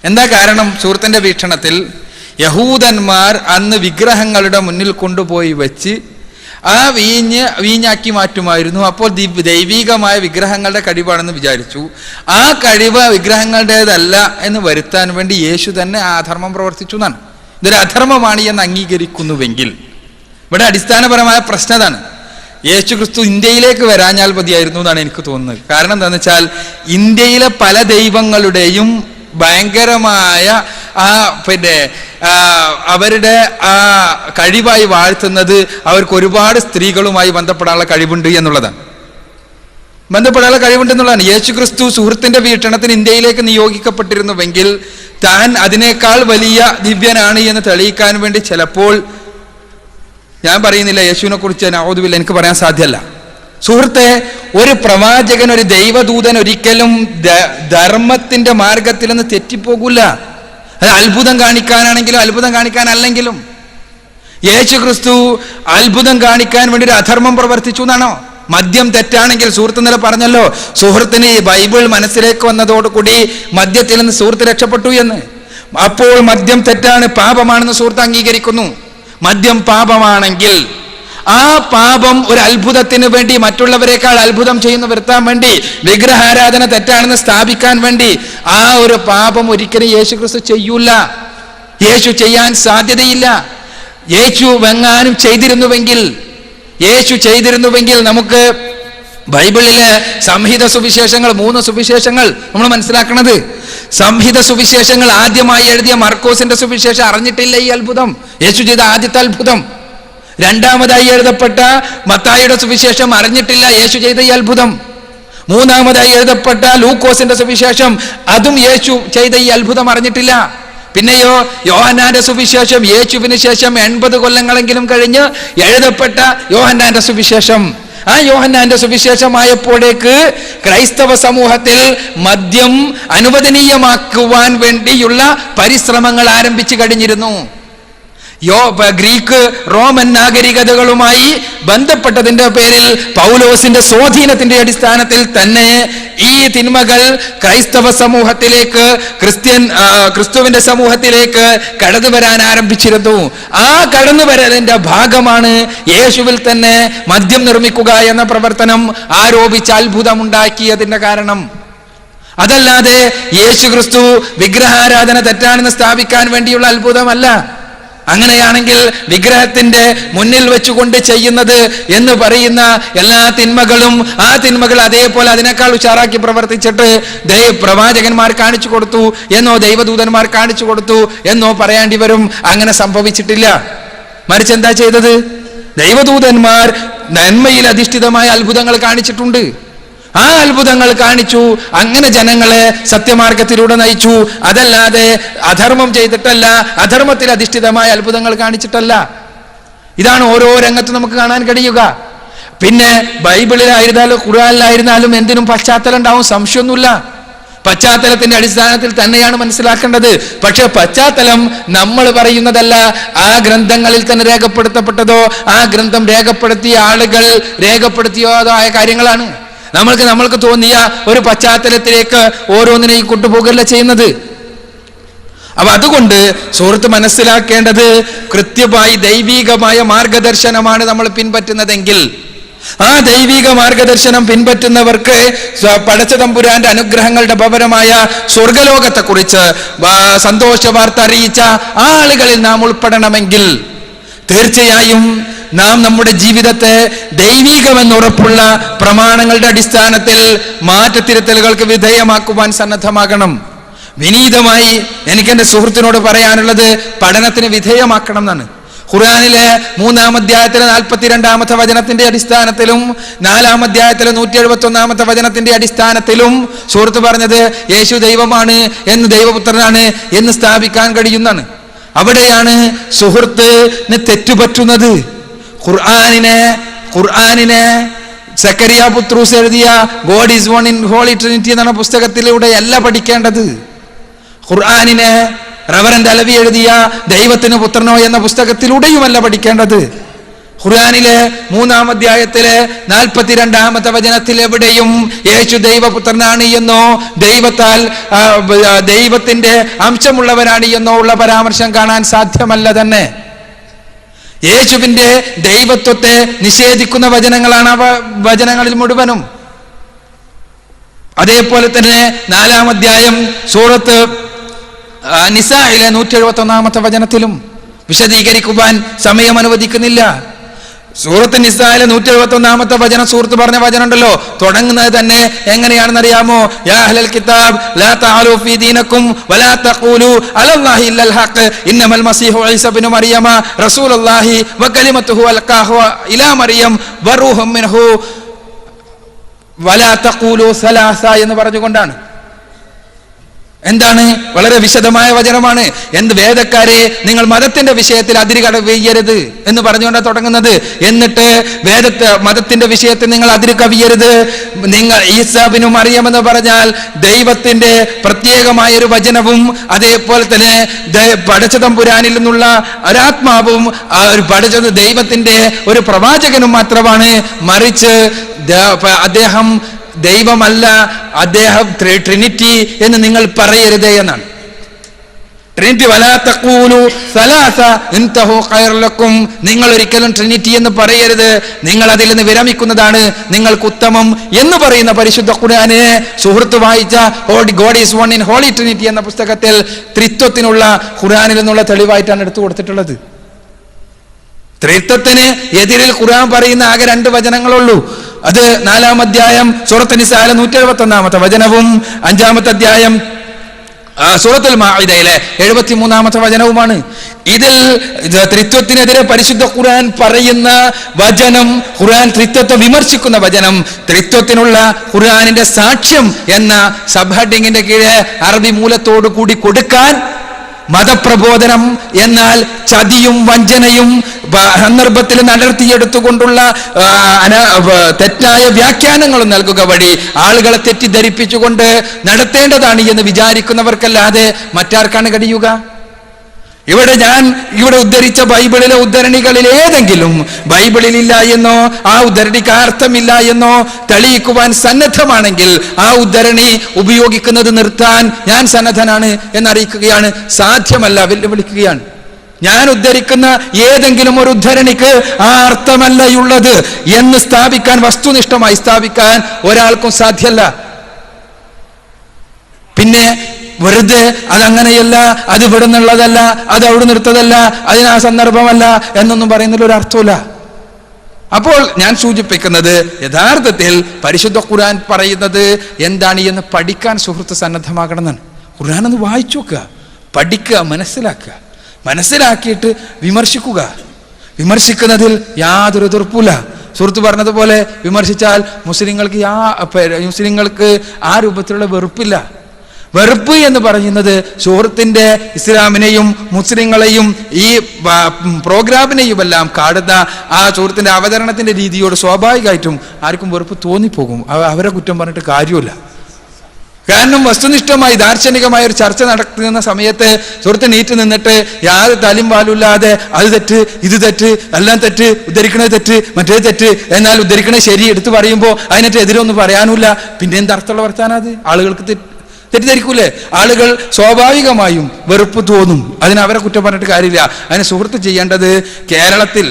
എന്താ കാരണം? സുഹൃത്തിൻ്റെ വീക്ഷണത്തിൽ യഹൂദന്മാർ അന്ന് വിഗ്രഹങ്ങളുടെ മുന്നിൽ കൊണ്ടുപോയി വെച്ച് ആ വീഞ്ഞാക്കി മാറ്റുമായിരുന്നു. അപ്പോൾ ദൈവികമായ വിഗ്രഹങ്ങളുടെ കഴിവാണെന്ന് വിചാരിച്ചു. ആ കഴിവ് വിഗ്രഹങ്ങളുടേതല്ല എന്ന് വരുത്താൻ വേണ്ടി യേശു തന്നെ ആ അധർമ്മം പ്രവർത്തിച്ചു എന്നാണ്. ഇതൊരു അധർമ്മമാണ് എന്ന് അംഗീകരിക്കുന്നുവെങ്കിൽ ഇവിടെ അടിസ്ഥാനപരമായ പ്രശ്നം അതാണ്. യേശു ക്രിസ്തു ഇന്ത്യയിലേക്ക് വരാഞ്ഞാൽ മതിയായിരുന്നു എന്നാണ് എനിക്ക് തോന്നുന്നത്. കാരണം എന്താണെന്ന് വെച്ചാൽ ഇന്ത്യയിലെ പല ദൈവങ്ങളുടെയും ഭയങ്കരമായ അവരുടെ ആ കഴിവായി വാഴ്ത്തുന്നത് അവർക്ക് ഒരുപാട് സ്ത്രീകളുമായി ബന്ധപ്പെടാനുള്ള കഴിവുണ്ട് എന്നുള്ളതാണ്. യേശു ക്രിസ്തു സുഹൃത്തിന്റെ വീക്ഷണത്തിന് ഇന്ത്യയിലേക്ക് നിയോഗിക്കപ്പെട്ടിരുന്നുവെങ്കിൽ താൻ അതിനേക്കാൾ വലിയ ദിവ്യനാണ് എന്ന് തെളിയിക്കാൻ വേണ്ടി ചിലപ്പോൾ, ഞാൻ പറയുന്നില്ല യേശുവിനെ കുറിച്ച് നഊദുബില്ല, എനിക്ക് പറയാൻ സാധ്യമല്ല. സുഹൃത്തെ, ഒരു പ്രവാചകൻ, ഒരു ദൈവദൂതൻ ഒരിക്കലും ധർമ്മത്തിന്റെ മാർഗത്തിൽ നിന്ന് തെറ്റിപ്പോകൂല. അത് അത്ഭുതം കാണിക്കാനാണെങ്കിലും അത്ഭുതം കാണിക്കാനല്ലെങ്കിലും. യേശു ക്രിസ്തു അത്ഭുതം കാണിക്കാൻ വേണ്ടി ഒരു അധർമ്മം പ്രവർത്തിച്ചു എന്നാണോ? മദ്യം തെറ്റാണെങ്കിൽ, സുഹൃത്ത് ഇന്നലെ പറഞ്ഞല്ലോ, സുഹൃത്തിന് ബൈബിൾ മനസ്സിലേക്ക് വന്നതോടുകൂടി മദ്യത്തിൽ നിന്ന് സുഹൃത്ത് രക്ഷപ്പെട്ടു എന്ന്. അപ്പോൾ മദ്യം തെറ്റാണ്, പാപമാണെന്ന് സുഹൃത്ത് അംഗീകരിക്കുന്നു. മദ്യം പാപമാണെങ്കിൽ ആ പാപം ഒരു അത്ഭുതത്തിന് വേണ്ടി, മറ്റുള്ളവരെക്കാൾ അത്ഭുതം ചെയ്യുന്ന വരുത്താൻ വേണ്ടി, വിഗ്രഹാരാധന തെറ്റാണെന്ന് സ്ഥാപിക്കാൻ വേണ്ടി ആ ഒരു പാപം ഒരിക്കലും യേശു ക്രിസ്തു ചെയ്യൂല. യേശു ചെയ്യാൻ സാധ്യതയില്ല. യേശു വെങ്ങാനും ചെയ്തിരുന്നുവെങ്കിൽ നമുക്ക് ബൈബിളിലെ സംഹിത സുവിശേഷങ്ങൾ, 3 സുവിശേഷങ്ങൾ നമ്മൾ മനസ്സിലാക്കണത്. സംഹിത സുവിശേഷങ്ങൾ ആദ്യമായി എഴുതിയ മർക്കോസിന്റെ സുവിശേഷം അറിഞ്ഞിട്ടില്ല ഈ അത്ഭുതം, യേശു ചെയ്ത ആദ്യത്തെ അത്ഭുതം. രണ്ടാമതായി എഴുതപ്പെട്ട മത്തായിയുടെ സുവിശേഷം അറിഞ്ഞിട്ടില്ല യേശു ചെയ്ത ഈ അത്ഭുതം. മൂന്നാമതായി എഴുതപ്പെട്ട ലൂക്കോസിന്റെ സുവിശേഷം, അതും യേശു ചെയ്ത ഈ അത്ഭുതം അറിഞ്ഞിട്ടില്ല. പിന്നെയോ യോഹന്നാന്റെ സുവിശേഷം, യേശുവിന് ശേഷം 80 കൊല്ലങ്ങളെങ്കിലും കഴിഞ്ഞ് എഴുതപ്പെട്ട യോഹന്നാന്റെ സുവിശേഷം. ആ യോഹന്നാന്റെ സുവിശേഷമായപ്പോഴേക്ക് ക്രൈസ്തവ സമൂഹത്തിൽ മദ്യം അനുവദനീയമാക്കുവാൻ വേണ്ടിയുള്ള പരിശ്രമങ്ങൾ ആരംഭിച്ചു കഴിഞ്ഞിരുന്നു. ഗ്രീക്ക് റോമൻ നാഗരികതകളുമായി ബന്ധപ്പെട്ടതിന്റെ പേരിൽ പൗലോസിന്റെ സ്വാധീനത്തിന്റെ അടിസ്ഥാനത്തിൽ തന്നെ ഈ തിന്മകൾ ക്രൈസ്തവ സമൂഹത്തിലേക്ക്, ക്രിസ്തുവിന്റെ സമൂഹത്തിലേക്ക് കടന്നു വരാൻ ആരംഭിച്ചിരുന്നു. ആ കടന്നുവരലിന്റെ ഭാഗമാണ് യേശുവിൽ തന്നെ മദ്യം നിർമ്മിക്കുക എന്ന പ്രവർത്തനം ആരോപിച്ച് അത്ഭുതമുണ്ടാക്കിയതിന്റെ കാരണം. അതല്ലാതെ യേശു ക്രിസ്തു വിഗ്രഹാരാധന തെറ്റാണെന്ന് സ്ഥാപിക്കാൻ വേണ്ടിയുള്ള അത്ഭുതമല്ല. അങ്ങനെയാണെങ്കിൽ വിഗ്രഹത്തിന്റെ മുന്നിൽ വെച്ചുകൊണ്ട് ചെയ്യുന്നത് എന്ന് പറയുന്ന എല്ലാ തിന്മകളും, ആ തിന്മകൾ അതേപോലെ അതിനേക്കാൾ ഉഷാറാക്കി പ്രവർത്തിച്ചിട്ട് പ്രവാചകന്മാർ കാണിച്ചു കൊടുത്തു എന്നോ ദൈവദൂതന്മാർ കാണിച്ചു കൊടുത്തു എന്നോ പറയേണ്ടി വരും. അങ്ങനെ സംഭവിച്ചിട്ടില്ല. മറിച്ച് എന്താ ചെയ്തത്? ദൈവദൂതന്മാർ നന്മയിൽ അധിഷ്ഠിതമായ അത്ഭുതങ്ങൾ കാണിച്ചിട്ടുണ്ട്. ആ അത്ഭുതങ്ങൾ കാണിച്ചു, അങ്ങനെ ജനങ്ങളെ സത്യമാർഗത്തിലൂടെ നയിച്ചു. അതല്ലാതെ അധർമ്മം ചെയ്തിട്ടല്ല, അധർമ്മത്തിൽ അധിഷ്ഠിതമായ അത്ഭുതങ്ങൾ കാണിച്ചിട്ടല്ല. ഇതാണ് ഓരോ രംഗത്തും നമുക്ക് കാണാൻ കഴിയുക. പിന്നെ ബൈബിളിലായിരുന്നാലും ഖുർആനിലായിരുന്നാലും എന്തിനും പശ്ചാത്തലം ഉണ്ടാവും, സംശയമൊന്നുമില്ല. പശ്ചാത്തലത്തിന്റെ അടിസ്ഥാനത്തിൽ തന്നെയാണ് മനസ്സിലാക്കേണ്ടത്. പക്ഷെ പശ്ചാത്തലം നമ്മൾ പറയുന്നതല്ല, ആ ഗ്രന്ഥങ്ങളിൽ തന്നെ രേഖപ്പെടുത്തപ്പെട്ടതോ ആ ഗ്രന്ഥം രേഖപ്പെടുത്തിയ ആളുകൾ രേഖപ്പെടുത്തിയതോ ആയ കാര്യങ്ങളാണ്. നമ്മൾക്ക് തോന്നിയ ഒരു പശ്ചാത്തലത്തിലേക്ക് ഓരോന്നിനെയും കൊണ്ടുപോകല്ല ചെയ്യുന്നത്. അപ്പൊ അതുകൊണ്ട് സുഹൃത്ത് മനസ്സിലാക്കേണ്ടത്, കൃത്യമായി ദൈവികമായ മാർഗദർശനമാണ് നമ്മൾ പിൻപറ്റുന്നതെങ്കിൽ, ആ ദൈവിക മാർഗദർശനം പിൻപറ്റുന്നവർക്ക് പടച്ചതമ്പുരാന്റെ അനുഗ്രഹങ്ങളുടെ ഭവനമായ സ്വർഗലോകത്തെക്കുറിച്ച് സന്തോഷ വാർത്ത അറിയിച്ച ആളുകളിൽ നാം ഉൾപ്പെടണമെങ്കിൽ തീർച്ചയായും നാം നമ്മുടെ ജീവിതത്തെ ദൈവികമെന്നുറപ്പുള്ള പ്രമാണങ്ങളുടെ അടിസ്ഥാനത്തിൽ മാറ്റത്തിരുത്തലുകൾക്ക് വിധേയമാക്കുവാൻ സന്നദ്ധമാകണം. വിനീതമായി എനിക്ക് എൻ്റെ സുഹൃത്തിനോട് പറയാനുള്ളത് പഠനത്തിന് വിധേയമാക്കണം എന്നാണ്. ഖുർആനിലെ 3-ാം അധ്യായത്തിലെ 42-ാമത്തെ വചനത്തിന്റെ അടിസ്ഥാനത്തിലും 4-ാം അധ്യായത്തിലെ 171-ാമത്തെ വചനത്തിന്റെ അടിസ്ഥാനത്തിലും സുഹൃത്ത് പറഞ്ഞത് യേശു ദൈവമാണ് എന്ന്, ദൈവപുത്രനാണ് എന്ന് സ്ഥാപിക്കാൻ കഴിയുന്നതാണ്. അവിടെയാണ് സുഹൃത്തിന് തെറ്റുപറ്റുന്നത്. ഖുർആനിനെ സക്കരിയ പുത്രൂസ് എഴുതിയ God is one in Holy Trinity എന്ന പുസ്തകത്തിലൂടെ അല്ല പഠിക്കേണ്ടത്. ഖുർആനിനെ റവറന്റ് അലവി എഴുതിയ ദൈവത്തിന് പുത്രനോ എന്ന പുസ്തകത്തിലൂടെയുമല്ല പഠിക്കേണ്ടത്. ഖുർആനിലെ 3-ാം അധ്യായത്തിലെ 42-ാമത്തെ വചനത്തിൽ എവിടെയും യേശു ദൈവപുത്രനാണ് എന്നോ ദൈവത്തിന്റെ അംശമുള്ളവനാണ് എന്നോ ഉള്ള പരാമർശം കാണാൻ സാധ്യമല്ല തന്നെ. യേശുവിന്റെ ദൈവത്വത്തെ നിഷേധിക്കുന്ന വചനങ്ങളാണ് ആ വചനങ്ങളിൽ മുഴുവനും. അതേപോലെ തന്നെ 4-ാം അധ്യായം സൂറത്ത് നിസായിലെ 171-ാമത്തെ വചനത്തിലും വിശദീകരിക്കുവാൻ സമയം അനുവദിക്കുന്നില്ല. സൂറത്ത് നിസായിലെ 171-ാമത്തെ വചനം സുഹൃത്ത് പറഞ്ഞ വചനം ഉണ്ടല്ലോ, തുടങ്ങുന്നത് തന്നെ എങ്ങനെയാണെന്നറിയാമോ? യാ അഹ്ലൽ കിതാബ് ലാ തഅലു ഫീ ദീനകും വലാ തഖൂലു അലല്ലാഹി ഇല്ലൽ ഹഖ് ഇന്നമൽ മസീഹു ഈസ ഇബ്നു മറിയമ റസൂലുള്ളാഹി വകലിമതുഹു അൽഖാഹു ഇലാ മറിയം വറൂഹും മിൻഹു വലാ തഖൂലു സലാസ എന്ന് പറഞ്ഞുകൊണ്ടാണ്. എന്താണ്? വളരെ വിശദമായ വചനമാണ്. എന്ത് വേദക്കാരെ, നിങ്ങൾ മതത്തിന്റെ വിഷയത്തിൽ അതിരുകവിയരുത് എന്ന് പറഞ്ഞുകൊണ്ടാണ് തുടങ്ങുന്നത്. എന്നിട്ട് മതത്തിന്റെ വിഷയത്തിൽ നിങ്ങൾ അതിര് കവിയരുത്. നിങ്ങൾ ഈസാ ഇബ്നു മറിയം എന്ന് പറഞ്ഞാൽ ദൈവത്തിന്റെ പ്രത്യേകമായ ഒരു വചനവും അതേപോലെ തന്നെ പടച്ചതമ്പുരാനിൽ നിന്നുള്ള ഒരാത്മാവും പടച്ചത് ദൈവത്തിന്റെ ഒരു പ്രവാചകനും മാത്രമാണ്. മറിച്ച് അദ്ദേഹം ദൈവമല്ല, അദ്ദേഹം ട്രിനിറ്റി എന്ന് നിങ്ങൾ പറയരുത് എന്നാണ്. ട്രിനിറ്റി വലാ തഖൂലു സലാസ ഇൻതഹു ഖൈറൻ ലക്കും, നിങ്ങൾ ഒരിക്കലും ട്രിനിറ്റി എന്ന് പറയരുത്, നിങ്ങൾ അതിൽ നിന്ന് വിരമിക്കുന്നതാണ് നിങ്ങൾക്ക് ഉത്തമം എന്ന് പറയുന്ന പരിശുദ്ധ ഖുർആനെ സുഹൃത്ത് വായിച്ച God is one in Holy Trinity എന്ന പുസ്തകത്തിൽ ത്രിത്വത്തിനുള്ള ഖുർആനിൽ നിന്നുള്ള തെളിവായിട്ടാണ് എടുത്തു കൊടുത്തിട്ടുള്ളത്. ത്രിത്വത്തിന് എതിരിൽ ഖുർആൻ പറയുന്ന ആകെ 2 വചനങ്ങളുള്ളൂ. അത് 4-ാം അധ്യായം സൂറത്ത് നിസായിലെ 171-ാമത്തെ വചനവും 5-ാമത്തെ അധ്യായം സൂറത്തുൽ മാഇദയിലെ 73-ാമത്തെ വചനവുമാണ്. ഇതിൽ ത്രിത്വത്തിനെതിരെ പരിശുദ്ധ ഖുർആൻ പറയുന്ന വചനം, ഖുർആൻ ത്രിത്വത്തെ വിമർശിക്കുന്ന വചനം, ത്രിത്വത്തിനുള്ള ഖുർആനിന്റെ സാക്ഷ്യം എന്ന സബ് ഹെഡിങ്ങിന്റെ കീഴെ അറബി മൂലത്തോടു കൂടി കൊടുക്കാൻ മതപ്രബോധനം എന്നാൽ ചതിയും വഞ്ചനയും സന്ദർഭത്തിൽ നടത്തിയെടുത്തുകൊണ്ടുള്ള തെറ്റായ വ്യാഖ്യാനങ്ങളും നൽകുക വഴി ആളുകളെ തെറ്റിദ്ധരിപ്പിച്ചുകൊണ്ട് നടത്തേണ്ടതാണ് എന്ന് വിചാരിക്കുന്നവർക്കല്ലാതെ മറ്റാർക്കാണ് കഴിയുക? ഇവിടെ ഉദ്ധരിച്ച ബൈബിളിലെ ഉദ്ധരണികളിൽ ഏതെങ്കിലും ബൈബിളിലില്ല എന്നോ ആ ഉദ്ധരണിക്ക് അർത്ഥമില്ല എന്നോ തെളിയിക്കുവാൻ സന്നദ്ധമാണെങ്കിൽ ആ ഉദ്ധരണി ഉപയോഗിക്കുന്നത് നിർത്താൻ ഞാൻ സന്നദ്ധനാണ് എന്നറിയിക്കുകയാണ്. സാധ്യമല്ല, വെല്ലുവിളിക്കുകയാണ്. ഞാൻ ഉദ്ധരിക്കുന്ന ഏതെങ്കിലും ഒരു ഉദ്ധരണിക്ക് ആ അർത്ഥമല്ലയുള്ളത് എന്ന് സ്ഥാപിക്കാൻ, വസ്തുനിഷ്ഠമായി സ്ഥാപിക്കാൻ ഒരാൾക്കും സാധ്യമല്ല. പിന്നെ വെറുതെ അതങ്ങനെയല്ല, അത് ഇവിടെ നിന്നുള്ളതല്ല, അത് അവിടെ നിർത്തതല്ല, അതിന് ആ സന്ദർഭമല്ല എന്നൊന്നും പറയുന്നതിൽ ഒരു അർത്ഥമില്ല. അപ്പോൾ ഞാൻ സൂചിപ്പിക്കുന്നത് യഥാർത്ഥത്തിൽ പരിശുദ്ധ ഖുർആൻ പറയുന്നത് എന്താണ് എന്ന് പഠിക്കാൻ സുഹൃത്ത് സന്നദ്ധമാകണമെന്നാണ്. ഖുർആൻ ഒന്ന് വായിച്ചു നോക്കുക, പഠിക്കുക, മനസ്സിലാക്കിയിട്ട് വിമർശിക്കുക. വിമർശിക്കുന്നതിൽ യാതൊരു എതിർപ്പില്ല. സുഹൃത്ത് പറഞ്ഞതുപോലെ വിമർശിച്ചാൽ മുസ്ലിങ്ങൾക്ക് ആ രൂപത്തിലുള്ള വെറുപ്പില്ല. വെറുപ്പ് എന്ന് പറയുന്നത് സുഹൃത്തിന്റെ ഇസ്ലാമിനെയും മുസ്ലിങ്ങളെയും ഈ പ്രോഗ്രാമിനെയും എല്ലാം കാണുന്ന ആ സുഹൃത്തിന്റെ അവതരണത്തിന്റെ രീതിയോട് സ്വാഭാവികമായിട്ടും ആർക്കും വെറുപ്പ് തോന്നിപ്പോകും. അവരെ കുറ്റം പറഞ്ഞിട്ട് കാര്യമില്ല. കാരണം വസ്തുനിഷ്ഠമായി ദാർശനികമായ ഒരു ചർച്ച നടക്കുന്ന സമയത്ത് സുഹൃത്ത് നീറ്റ് നിന്നിട്ട് യാതൊരു തലും വാലുമില്ലാതെ അത് തെറ്റ്, ഇത് തെറ്റ്, എല്ലാം തെറ്റ്, ഉദ്ധരിക്കണത് തെറ്റ്, മറ്റേ തെറ്റ്, എന്നാൽ ഉദ്ധരിക്കണത് ശരി എടുത്ത് പറയുമ്പോൾ അതിനൊക്കെ എതിരൊന്നും പറയാനുമില്ല. പിന്നെ എന്തർത്ഥമുള്ള വർത്താനത്? ആളുകൾക്ക് തെറ്റിദ്ധരിക്കൂലേ? ആളുകൾ സ്വാഭാവികമായും വെറുപ്പ് തോന്നും. അവരെ കുറ്റം പറഞ്ഞിട്ട് കാര്യമില്ല. അതിന് സുഹൃത്ത് ചെയ്യേണ്ടത് കേരളത്തിൽ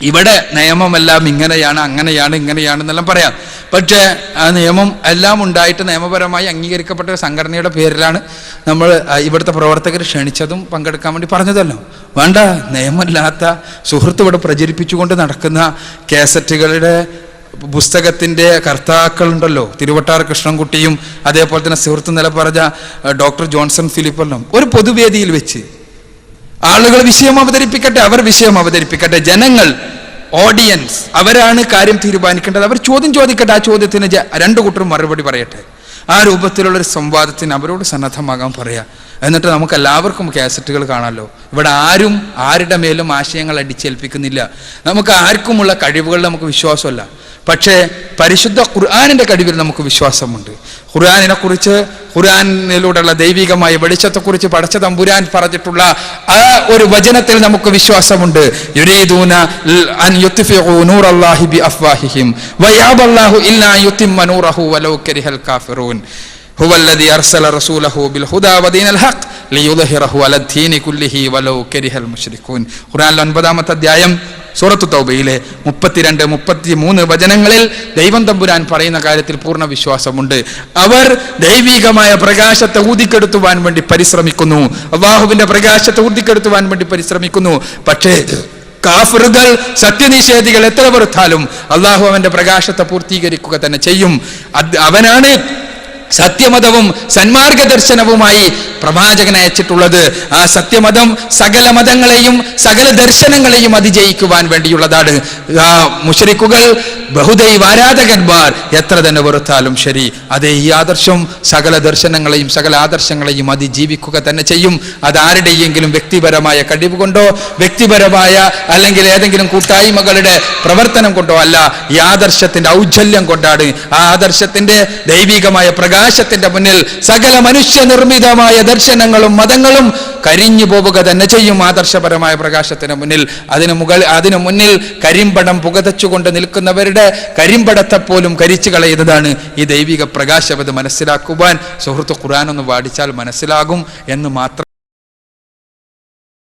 ഇവിടെ നിയമമെല്ലാം ഇങ്ങനെയാണ്, അങ്ങനെയാണ്, ഇങ്ങനെയാണെന്നെല്ലാം പറയാം. പക്ഷേ ആ നിയമം എല്ലാം ഉണ്ടായിട്ട് നിയമപരമായി അംഗീകരിക്കപ്പെട്ട ഒരു സംഘടനയുടെ പേരിലാണ് നമ്മൾ ഇവിടുത്തെ പ്രവർത്തകർ ക്ഷണിച്ചതും പങ്കെടുക്കാൻ വേണ്ടി പറഞ്ഞതല്ലോ. വേണ്ട, നിയമമില്ലാത്ത സുഹൃത്ത് ഇവിടെ പ്രചരിപ്പിച്ചുകൊണ്ട് നടക്കുന്ന കാസറ്റുകളുടെ പുസ്തകത്തിൻ്റെ കർത്താക്കളുണ്ടല്ലോ, തിരുവട്ടാർ കൃഷ്ണൻകുട്ടിയും അതേപോലെ തന്നെ സുഹൃത്ത് നില പറഞ്ഞ ഡോക്ടർ ജോൺസൺ ഫിലിപ്പെല്ലാം ഒരു പൊതുവേദിയിൽ വെച്ച് ആളുകൾ വിഷയം അവതരിപ്പിക്കട്ടെ, അവർ വിഷയം അവതരിപ്പിക്കട്ടെ, ജനങ്ങൾ ഓഡിയൻസ് അവരാണ് കാര്യം തീരുമാനിക്കേണ്ടത്. അവർ ചോദ്യം ചോദിക്കട്ടെ, ആ ചോദ്യത്തിന് രണ്ടു കൂട്ടരും മറുപടി പറയട്ടെ. ആ രൂപത്തിലുള്ളൊരു സംവാദത്തിന് അവരോട് സന്നദ്ധമാകാൻ പറയാം. എന്നിട്ട് നമുക്ക് എല്ലാവർക്കും കാസറ്റുകൾ കാണാമല്ലോ. ഇവിടെ ആരും ആരുടെ മേലും ആശയങ്ങൾ അടിച്ചേൽപ്പിക്കുന്നില്ല. നമുക്ക് ആർക്കുമുള്ള കഴിവുകളിൽ നമുക്ക് വിശ്വാസമല്ല. പക്ഷേ പരിശുദ്ധ ഖുർആനിന്റെ കഴിവിൽ നമുക്ക് വിശ്വാസമുണ്ട്. ഖുർആനിനെ കുറിച്ച്, ഖുർആനിലൂടെയുള്ള ദൈവികമായ വെളിച്ചത്തെക്കുറിച്ച് പടച്ച തമ്പുരാൻ പറഞ്ഞിട്ടുള്ള ആ ഒരു വചനത്തിൽ നമുക്ക് വിശ്വാസമുണ്ട്. യുരീദൂന അൻ യുത്ഫിഉ നൂറല്ലാഹി ബിഅഫ്വാഹിഹിം വയഅബല്ലാഹു ഇല്ലാ യുതിമ്മ നൂറഹു വലൗ കരിഹൽ കാഫിറൂൻ ഹുവല്ലദീ അർസല റസൂലഹു ബിൽ ഹുദാ വദീനൽ ഹഖ് ലിയുദ്ഹിറഹു അലദ്ദീനി കുല്ലിഹി വലൗ കരിഹൽ മുശ്രികൂൻ. ഖുർആനിലെ 9-ാമത്തെ അധ്യായം സൂറത്തു തൗബയിലെ 32, 33 വചനങ്ങളിൽ ദൈവം തമ്പുരാൻ പറയുന്ന കാര്യത്തിൽ പൂർണ്ണ വിശ്വാസമുണ്ട്. അവർ ദൈവികമായ പ്രകാശത്തെ ഊതിക്കെടുത്തുവാൻ വേണ്ടി പരിശ്രമിക്കുന്നു, അല്ലാഹുവിന്റെ പ്രകാശത്തെ ഊതിക്കെടുത്തുവാൻ വേണ്ടി പരിശ്രമിക്കുന്നു. പക്ഷേ കാഫിറുകൾ, സത്യനിഷേധികൾ എത്ര വെറുത്താലും അല്ലാഹു അവന്റെ പ്രകാശത്തെ പൂർത്തീകരിക്കുക തന്നെ ചെയ്യും. അവനാണ് സത്യമതവും സന്മാർഗ ദർശനവുമായി പ്രവാചകനെ അയച്ചിട്ടുള്ളത്. ആ സത്യമതം സകല മതങ്ങളെയും സകല ദർശനങ്ങളെയും അതിജയിക്കുവാൻ വേണ്ടിയുള്ളതാണ്. ആ മുശ്രിക്കുകൾ, ബഹുദൈവ ആരാധകന്മാർ എത്ര തന്നെ വെറുത്താലും ശരി, അതേ ഈ ആദർശം സകല ദർശനങ്ങളെയും സകല ആദർശങ്ങളെയും അതിജീവിക്കുക തന്നെ ചെയ്യും. അതാരുടെയെങ്കിലും വ്യക്തിപരമായ കഴിവ് കൊണ്ടോ വ്യക്തിപരമായ അല്ലെങ്കിൽ ഏതെങ്കിലും കൂട്ടായ്മകളുടെ പ്രവർത്തനം കൊണ്ടോ അല്ല, ഈ ആദർശത്തിന്റെ ഔജ്ജല്യം കൊണ്ടാണ്. ആ ആദർശത്തിന്റെ ദൈവികമായ പ്രകാശത്തിന്റെ മുന്നിൽ സകല മനുഷ്യ നിർമ്മിതമായ ദർശനങ്ങളും മതങ്ങളും കരിഞ്ഞു പോവുക തന്നെ ചെയ്യും. ആദർശപരമായ പ്രകാശത്തിന് മുന്നിൽ അതിനു മുന്നിൽ കരിമ്പടം പുകതച്ചുകൊണ്ട് നിൽക്കുന്നവരുടെ കരിമ്പടത്തെ പോലും കരിച്ചു കളയുന്നതാണ് ഈ ദൈവിക പ്രകാശം. അത് മനസ്സിലാക്കുവാൻ സുഹൃത്ത് ഖുർആൻ ഒന്ന് വാടിച്ചാൽ മനസ്സിലാകും എന്ന് മാത്രം